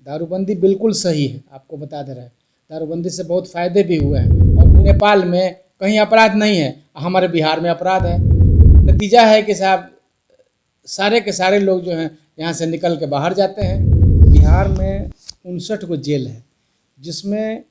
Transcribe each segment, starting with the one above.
दारूबंदी बिल्कुल सही है, आपको बता दे रहे हैं। दारूबंदी से बहुत फ़ायदे भी हुए हैं और नेपाल में कहीं अपराध नहीं है, हमारे बिहार में अपराध है। नतीजा है कि साहब सारे के सारे लोग जो हैं यहाँ से निकल के बाहर जाते हैं। बिहार में 59 गो जेल है, जिसमें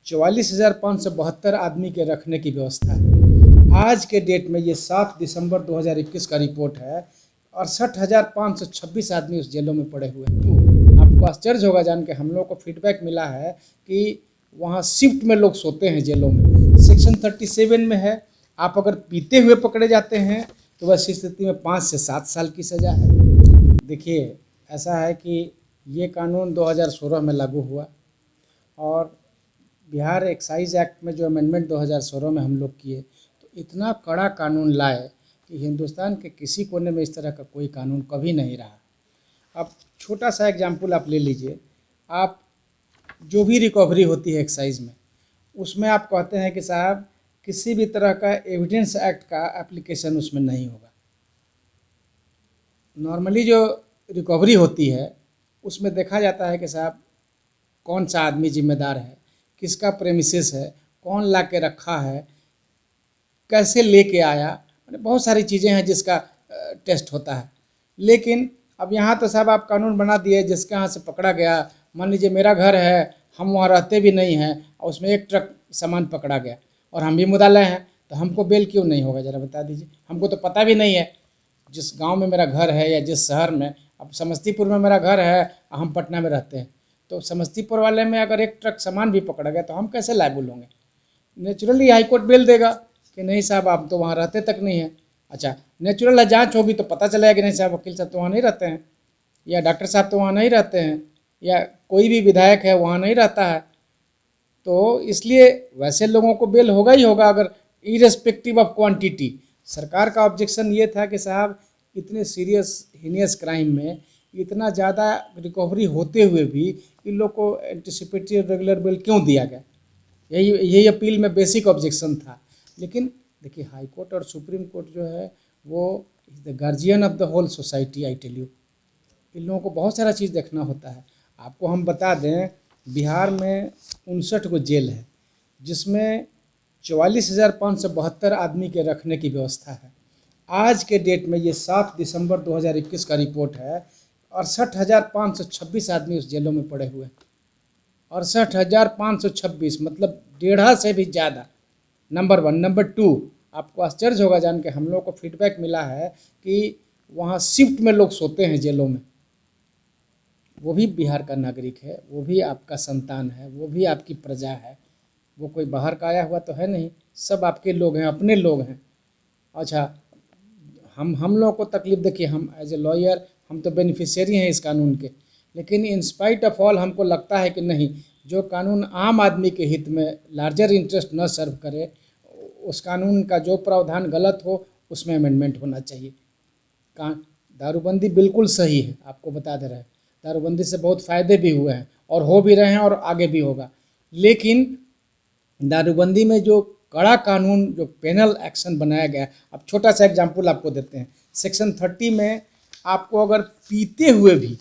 44,572 आदमी के रखने की व्यवस्था है। आज के डेट में ये 7 दिसंबर 2021 का रिपोर्ट है, 68,526 आदमी उस जेलों में पड़े हुए हैं। आपको आश्चर्य होगा जान के, हम लोग को फीडबैक मिला है कि वहाँ शिफ्ट में लोग सोते हैं जेलों में। सेक्शन 37 में है, आप अगर पीते हुए पकड़े जाते हैं तो वैसी स्थिति में 5 से 7 साल की सज़ा है। देखिए, ऐसा है कि ये कानून 2016 में लागू हुआ और बिहार एक्साइज एक्ट में जो अमेंडमेंट 2016 में हम लोग किए, तो इतना कड़ा कानून लाए कि हिंदुस्तान के किसी कोने में इस तरह का कोई कानून कभी नहीं रहा। अब छोटा सा एग्जाम्पल आप ले लीजिए, आप जो भी रिकवरी होती है एक्साइज में, उसमें आप कहते हैं कि साहब किसी भी तरह का एविडेंस एक्ट का एप्लीकेशन उसमें नहीं होगा। नॉर्मली जो रिकवरी होती है उसमें देखा जाता है कि साहब कौन सा आदमी जिम्मेदार है, किसका प्रेमिसेस है, कौन ला के रखा है, कैसे लेके आया, मैंने बहुत सारी चीज़ें हैं जिसका टेस्ट होता है। लेकिन अब यहाँ तो साहब आप कानून बना दिए, जिसके यहाँ से पकड़ा गया, मान लीजिए मेरा घर है, हम वहाँ रहते भी नहीं हैं और उसमें एक ट्रक सामान पकड़ा गया और हम भी मुद्दालय हैं, तो हमको बेल क्यों नहीं होगा, ज़रा बता दीजिए। हमको तो पता भी नहीं है जिस गांव में मेरा घर है या जिस शहर में। अब समस्तीपुर में मेरा घर है, हम पटना में रहते हैं, तो समस्तीपुर वाले में अगर एक ट्रक सामान भी पकड़ा गया तो हम कैसे लायबल होंगे। नेचुरली हाईकोर्ट बेल देगा कि नहीं साहब आप तो वहाँ रहते तक नहीं हैं। अच्छा, नेचुरल जांच होगी तो पता चलेगा कि नहीं साहब वकील साहब तो वहाँ नहीं रहते हैं, या डॉक्टर साहब तो वहाँ नहीं रहते हैं, या कोई भी विधायक है वहाँ नहीं रहता है। तो इसलिए वैसे लोगों को बेल होगा ही होगा, अगर इरेस्पेक्टिव ऑफ क्वांटिटी। सरकार का ऑब्जेक्शन ये था कि साहब इतने सीरियस हीनियस क्राइम में इतना ज़्यादा रिकवरी होते हुए भी इन लोग को एंटिसिपेटरी रेगुलर बेल क्यों दिया गया, यही अपील में बेसिक ऑब्जेक्शन था। लेकिन देखिए, हाई कोर्ट और सुप्रीम कोर्ट जो है वो is the guardian of the whole society. I tell you, इन लोगों को बहुत सारा चीज़ देखना होता है। आपको हम बता दें, बिहार में 59 गो जेल है, जिसमें 44,572 आदमी के रखने की व्यवस्था है। आज के डेट में ये 7 दिसंबर 2021 का रिपोर्ट है, 68,526 आदमी उस जेलों में पड़े हुए हैं। 68,526 मतलब 1.5 से भी ज़्यादा। नंबर 1। नंबर 2, आपको आश्चर्य होगा जान के, हम लोग को फीडबैक मिला है कि वहाँ शिफ्ट में लोग सोते हैं जेलों में। वो भी बिहार का नागरिक है, वो भी आपका संतान है, वो भी आपकी प्रजा है, वो कोई बाहर का आया हुआ तो है नहीं, सब आपके लोग हैं, अपने लोग हैं। अच्छा, हम लोगों को तकलीफ, देखिए हम एज ए लॉयर हम तो बेनिफिशियरी हैं इस कानून के, लेकिन इन स्पाइट ऑफ ऑल हमको लगता है कि नहीं, जो कानून आम आदमी के हित में लार्जर इंटरेस्ट न सर्व करे, उस कानून का जो प्रावधान गलत हो उसमें अमेंडमेंट होना चाहिए। दारूबंदी बिल्कुल सही है, आपको बता दे रहे हैं। दारूबंदी से बहुत फ़ायदे भी हुए हैं और हो भी रहे हैं और आगे भी होगा। लेकिन दारूबंदी में जो कड़ा कानून, जो पेनल एक्शन बनाया गया, अब छोटा सा एग्जांपल आपको देते हैं। सेक्शन 30 में आपको अगर पीते हुए भी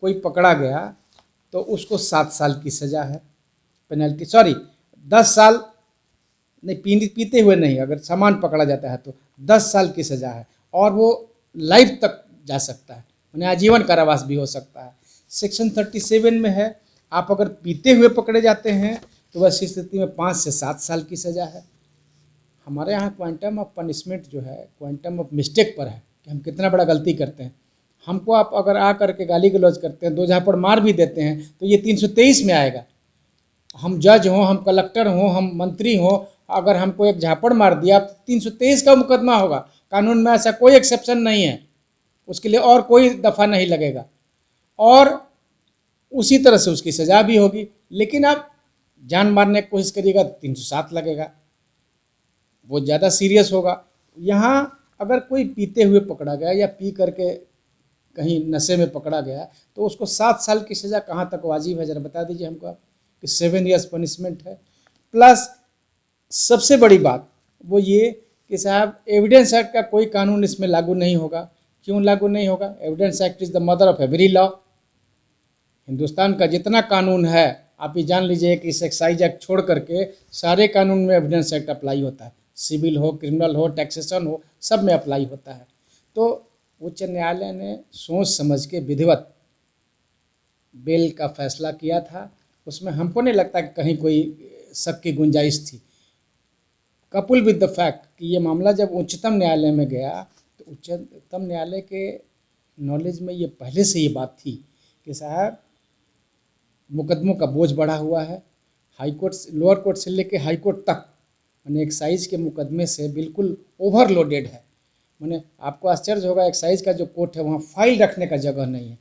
कोई पकड़ा गया तो उसको 7 साल की सज़ा है, पेनल्टी, सॉरी 10 साल नहीं, पीते हुए नहीं, अगर सामान पकड़ा जाता है तो 10 साल की सज़ा है और वो लाइफ तक जा सकता है, यानी आजीवन कारावास भी हो सकता है। सेक्शन 37 में है, आप अगर पीते हुए पकड़े जाते हैं तो वैसी स्थिति में 5 से 7 साल की सज़ा है। हमारे यहाँ क्वांटम ऑफ पनिशमेंट जो है क्वांटम ऑफ मिस्टेक पर है कि हम कितना बड़ा गलती करते हैं। हमको आप अगर आ करके गाली गलौज करते हैं, 2 झापड़ मार भी देते हैं, तो ये 323 में आएगा। हम जज हों, हम कलेक्टर हों, हम मंत्री हों, अगर हमको एक झापड़ मार दिया तो 323 का मुकदमा होगा। कानून में ऐसा कोई एक्सेप्शन नहीं है, उसके लिए और कोई दफ़ा नहीं लगेगा और उसी तरह से उसकी सज़ा भी होगी। लेकिन आप जान मारने की कोशिश करिएगा तो 307 लगेगा, वो ज़्यादा सीरियस होगा। यहाँ अगर कोई पीते हुए पकड़ा गया या पी करके कहीं नशे में पकड़ा गया तो उसको 7 साल की सज़ा कहाँ तक वाजिब है, ज़रा बता दीजिए हमको आप, कि 7 ईयर्स पनिशमेंट है। प्लस सबसे बड़ी बात वो ये कि साहब एविडेंस एक्ट का कोई कानून इसमें लागू नहीं होगा। क्यों लागू नहीं होगा? Evidence act is the mother of every law. Hindustan का जितना कानून है आप ये जान लीजिए कि इस एक्साइज एक्ट छोड़ करके सारे कानून में एविडेंस एक्ट अप्लाई होता है, सिविल हो, क्रिमिनल हो, टैक्सेशन हो, सब में अप्लाई होता है। तो उच्च न्यायालय ने सोच समझ के विधिवत बेल का फैसला किया था। उसमें हमको नहीं लगता कि कहीं कोई शक की गुंजाइश थी। कपुल विद द फैक्ट कि ये मामला जब उच्चतम न्यायालय में गया तो उच्चतम न्यायालय के नॉलेज में ये पहले से ये बात थी कि साहब मुकदमों का बोझ बढ़ा हुआ है, हाई कोर्ट, लोअर कोर्ट से लेके हाई कोर्ट तक मैंने एक्साइज के मुकदमे से बिल्कुल ओवरलोडेड है। मैंने आपको आश्चर्य होगा, एक्साइज का जो कोर्ट है वहाँ फाइल रखने का जगह नहीं है,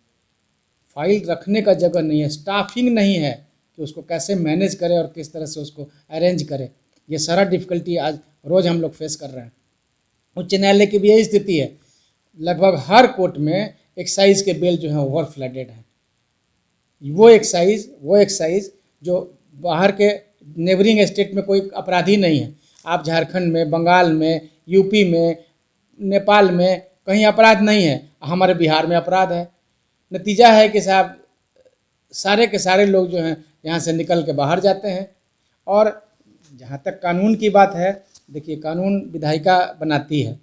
फाइल रखने का जगह नहीं है, स्टाफिंग नहीं है कि उसको कैसे मैनेज करे और किस तरह से उसको अरेंज करे। ये सारा डिफ़िकल्टी आज रोज़ हम लोग फेस कर रहे हैं। उच्च न्यायालय की भी यही स्थिति है, लगभग हर कोर्ट में एक्साइज के बिल जो है ओवर फ्लडेड है। वो एक्साइज जो बाहर के नेबरिंग स्टेट में कोई अपराधी नहीं है, आप झारखंड में, बंगाल में, यूपी में, नेपाल में कहीं अपराध नहीं है, हमारे बिहार में अपराध है। नतीजा है कि साहब सारे के सारे लोग जो हैं यहाँ से निकल के बाहर जाते हैं। और जहाँ तक कानून की बात है, देखिए कानून विधायिका बनाती है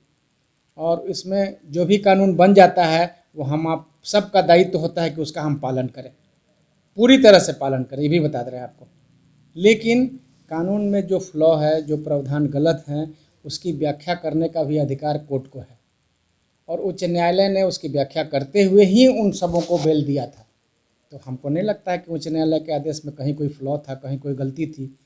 और इसमें जो भी कानून बन जाता है वो हम आप सबका दायित्व होता है कि उसका हम पालन करें, पूरी तरह से पालन करें, ये भी बता दे रहे हैं आपको। लेकिन कानून में जो फ्लॉ है, जो प्रावधान गलत हैं, उसकी व्याख्या करने का भी अधिकार कोर्ट को है और उच्च न्यायालय ने उसकी व्याख्या करते हुए ही उन सबों को बेल दिया था। तो हमको नहीं लगता है कि उच्च न्यायालय के आदेश में कहीं कोई फ्लॉ था, कहीं कोई गलती थी।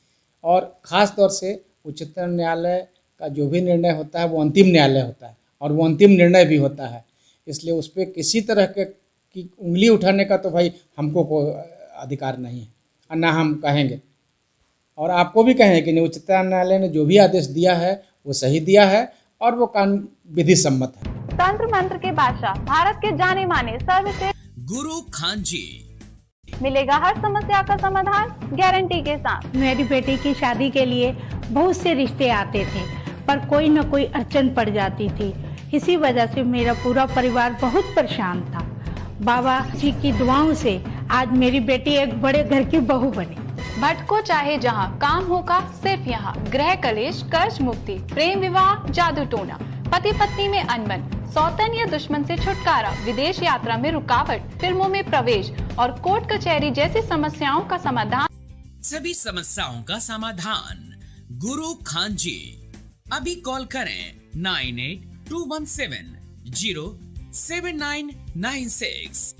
और ख़ास तौर से उच्चतम न्यायालय का जो भी निर्णय होता है वो अंतिम न्यायालय होता है और वो अंतिम निर्णय भी होता है, इसलिए उस पर किसी तरह के की उंगली उठाने का तो भाई हमको कोई अधिकार नहीं है और ना हम कहेंगे। और आपको भी कहें कि नहीं, उच्चतम न्यायालय ने जो भी आदेश दिया है वो सही दिया है और वो कानून विधि सम्मत है। तंत्र मंत्र के बादशाह, भारत के जाने माने सर्वश्रेष्ठ गुरु खान जी, मिलेगा हर समस्या का समाधान गारंटी के साथ। मेरी बेटी की शादी के लिए बहुत से रिश्ते आते थे पर कोई न कोई अड़चन पड़ जाती थी। इसी वजह से मेरा पूरा परिवार बहुत परेशान था। बाबा जी की दुआओं से आज मेरी बेटी एक बड़े घर की बहू बनी। भटको चाहे जहां, काम होगा सिर्फ यहाँ। गृह कलेश, कर्ज मुक्ति, प्रेम विवाह, जादू टोना, पति पत्नी में अनबन, सौतन या दुश्मन से छुटकारा, विदेश यात्रा में रुकावट, फिल्मों में प्रवेश और कोर्ट कचहरी जैसी समस्याओं का समाधान। सभी समस्याओं का समाधान गुरु खान जी। अभी कॉल करें 9821707996।